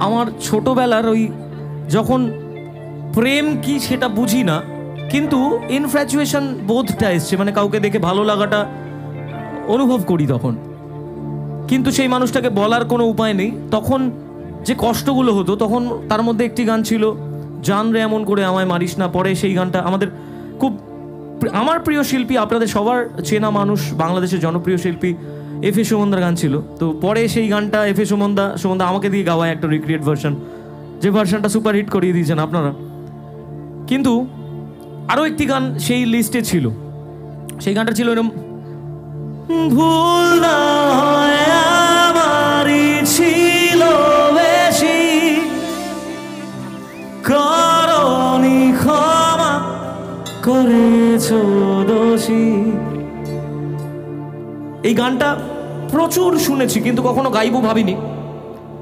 আমার ছোটবেলার ওই যখন প্রেম কি সেটা বুঝি না, কিন্তু ইনফ্যাচুয়েশন বোধটা এসছে, মানে কাউকে দেখে ভালো লাগাটা অনুভব করি তখন, কিন্তু সেই মানুষটাকে বলার কোনো উপায় নেই। তখন যে কষ্টগুলো হতো, তখন তার মধ্যে একটি গান ছিল, জান রে এমন করে আমায় মারিস না। পরে সেই গানটা আমাদের খুব, আমার প্রিয় শিল্পী, আপনাদের সবার চেনা মানুষ, বাংলাদেশের জনপ্রিয় শিল্পী এফ এ সুমনদার গান ছিল। তো পরে সেই গানটা এফ এ সুমনদা আমাকে দিয়ে গাওয়ায় একটা রিক্রিয়েট ভার্সন, যে ভার্সনটা সুপার হিট করিয়ে দিয়েছেন আপনারা। কিন্তু আরও একটি গান সেই লিস্টে ছিল, সেই গানটা ছিল এরকম, ভুল না হয় আমারই ছিল বেশি, করনি ক্ষমা করেছো দোষী। এই গানটা প্রচুর শুনেছি, কিন্তু কখনো গাইবো ভাবিনি।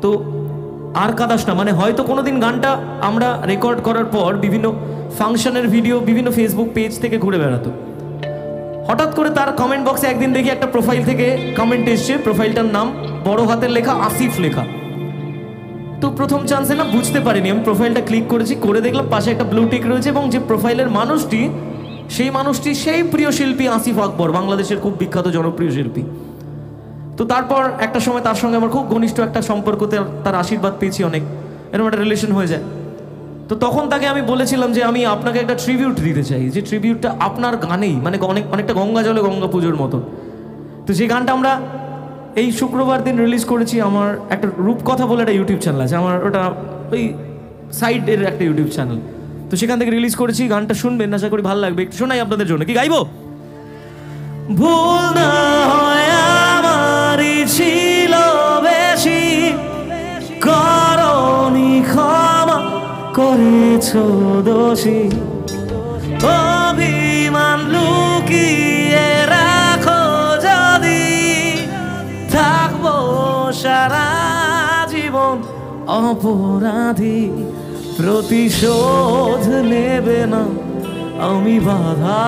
তো আর কাদাস না, মানে হয়তো কোনোদিন গানটা আমরা রেকর্ড করার পর বিভিন্ন ফাংশনের ভিডিও বিভিন্ন ফেসবুক পেজ থেকে ঘুরে বেড়াতো। হঠাৎ করে তার কমেন্ট বক্সে একদিন দেখি একটা প্রোফাইল থেকে কমেন্ট এসছে, প্রোফাইলটার নাম বড় হাতের লেখা আসিফ লেখা। তো প্রথম চান্সে না বুঝতে পারিনি, আমি প্রোফাইলটা ক্লিক করেছি, করে দেখলাম পাশে একটা ব্লু টিক রয়েছে, এবং যে প্রোফাইলের মানুষটি, সেই মানুষটি সেই প্রিয় শিল্পী আসিফ আকবর, বাংলাদেশের খুব বিখ্যাত জনপ্রিয় শিল্পী। তো তারপর একটা সময় তার সঙ্গে আমার খুব ঘনিষ্ঠ একটা সম্পর্কতে, তার আশীর্বাদ পেয়েছি অনেক, এরকম একটা রিলেশন হয়ে যায়। তো তখন তাকে আমি বলেছিলাম যে আমি আপনাকে একটা ট্রিবিউট দিতে চাই, যে ট্রিবিউটটা আপনার গানেই, মানে অনেকটা গঙ্গা জলে গঙ্গা পুজোর মতো। তো সেই গানটা আমরা এই শুক্রবার দিন রিলিজ করেছি। আমার একটা রূপকথা বলে একটা ইউটিউব চ্যানেল আছে আমার, ওটা ওই সাইডের একটা ইউটিউব চ্যানেল, তো সেখান থেকে রিলিজ করেছি। গানটা শুনবেন, আশা করি ভালো লাগবে। একটু শোনাই আপনাদের জন্য। কি গাইবো? ভুল না হয় আমারই ছিল বেশি, করনি ক্ষমা করেছো দোষী, অভিমান লুকিয়ে রাখো যদি, থাকবো সারা জীবন অপরাধী, প্রতিশোধ নেবে না, আমি বাধা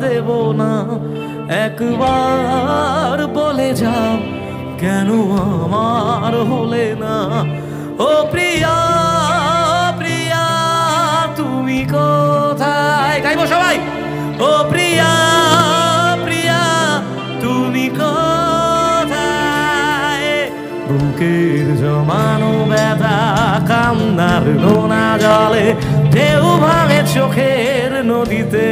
দেব না, একবার বলে যাও কেন আমার হলে না। ও প্রিয়া প্রিয়া তুমি কোথায়? গাইবো সবাই। ও প্রিয়া প্রিয়া তুমি কোথায়? বুকের জমানো ব্যথা কান্নার নোনা জলে, ঢেউ ভাঙে চোখের নদীতে,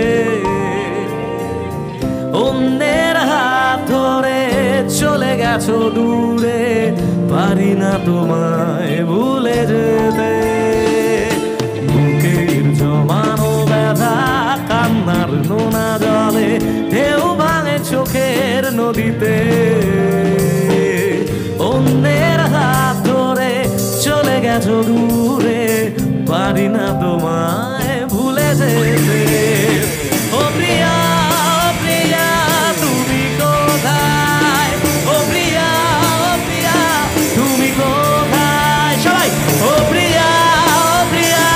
অন্যের হাত ধরে চলে গেছো দূরে, পারি না তোমায় ভুলে যেতে। বুকের জমানো ব্যথা কান্নার নোনা জলে, ঢেউ ভাঙে চোখের নদীতে, অন্যের হাত ধরে চলে গেছো দূরে, পারি না তোমায় ভুলে যেতে। ও প্রিয়া প্রিয়া তুমি কোথায়? ও প্রিয়া প্রিয়া তুমি কোথায়? সবাই ও প্রিয়া প্রিয়া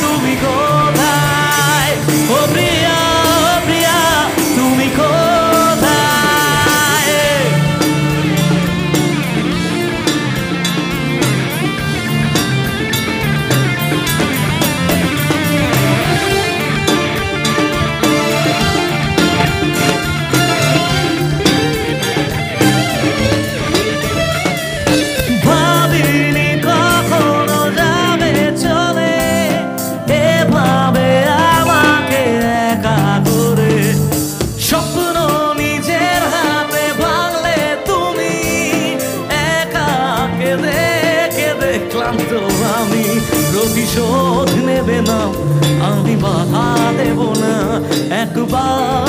তুমি কোথায়? ও প্রিয়া প্রিয়া তুমি কোথায়? আমি প্রতিশোধ নেবে না, আমি বাধা দেব না, একবার